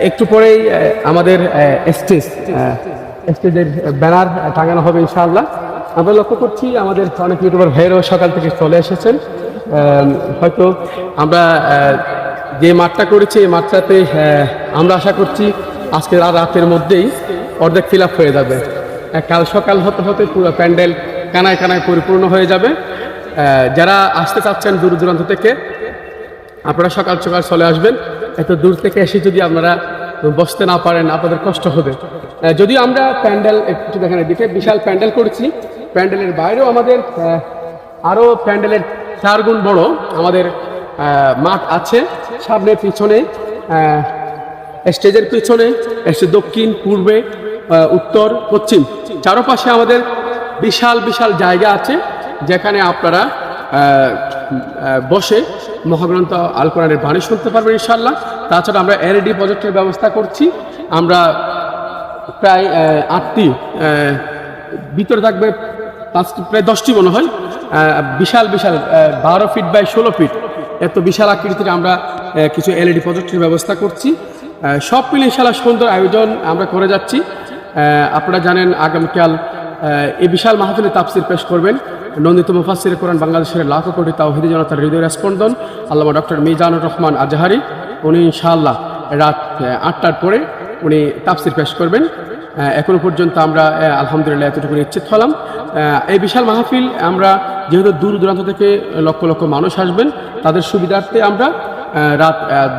একটু পরেই আমাদের স্টেজের ব্যানার টাঙানো হবে ইনশাআল্লাহ। আমরা লক্ষ্য করছি আমাদের অনেক ইউটিউবার ভাইয়েরাও সকাল থেকে চলে এসেছেন। হয়তো আমরা যে মাঠটা করেছি এই মাঠটাতে আমরা আশা করছি আজকে রাতের মধ্যেই অর্ধেক ফিল আপ হয়ে যাবে। কাল সকাল হতে হতে পুরো প্যান্ডেল কানায় কানায় পরিপূর্ণ হয়ে যাবে। যারা আসতে চাচ্ছেন দূর দূরান্ত থেকে আপনারা সকাল সকাল চলে আসবেন। এত দূর থেকে এসে যদি আপনারা বসতে না পারেন আপনাদের কষ্ট হবে। যদিও আমরা প্যান্ডেল একটু দেখেন এদিকে বিশাল প্যান্ডেল করেছি, প্যান্ডেলের বাইরেও আমাদের আরও প্যান্ডেলের 4 গুণ বড় আমাদের মাঠ আছে। সামনে পিছনে স্টেজের পিছনে এসে দক্ষিণ পূর্বে উত্তর পশ্চিম চারপাশে আমাদের বিশাল বিশাল জায়গা আছে যেখানে আপনারা বসে মহাগ্রন্থ আল কোরআনের বাণী শুনতে পারবেন ইনশাআল্লাহ। তাছাড়া আমরা এলইডি প্রজেক্টের ব্যবস্থা করছি। আমরা প্রায় 8টি, ভিতরে থাকবে প্রায় 10টি মনে হয়, বিশাল বিশাল 12 ফিট বাই 16 ফিট এত বিশাল আকৃতির আমরা কিছু এলইডি প্রজেক্টের ব্যবস্থা করছি। সব মিলে ইনশাআল্লাহ সুন্দর আয়োজন আমরা করে যাচ্ছি। আপনারা জানেন আগামীকাল এই বিশাল মাহফিলে তাফসির পেশ করবেন নন্দিত মুফাসসিরে কোরআন বাংলাদেশের লাখো কোটি তাওহীদি জনতার হৃদয়ের স্পন্দন আল্লামা ডক্টর মিজানুর রহমান আজহারি। উনি ইনশাআল্লাহ রাত 8টার পরে উনি তাফসির পেশ করবেন। এখনো পর্যন্ত আমরা আলহামদুলিল্লাহ এতটুকু নিশ্চিত হলাম। এই বিশাল মাহফিল আমরা যেহেতু দূর দূরান্ত থেকে লক্ষ লক্ষ মানুষ আসবেন তাদের সুবিধার্থে আমরা রাত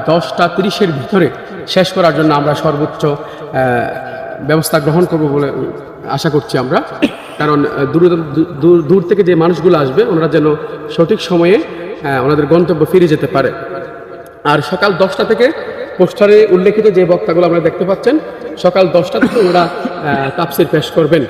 10:30-এর ভিতরে শেষ করার জন্য আমরা সর্বোচ্চ ব্যবস্থা গ্রহণ করব বলে আশা করছি আমরা। কারণ দূর থেকে যে মানুষগুলো আসবে ওনারা যেন সঠিক সময়ে ওনাদের গন্তব্য ফিরে যেতে পারে। আর সকাল 10টা থেকে পোস্টারে উল্লেখিত যে বক্তাগুলো আমরা দেখতে পাচ্ছেন সকাল 10টা থেকে ওনারা তাফসির পেশ করবেন।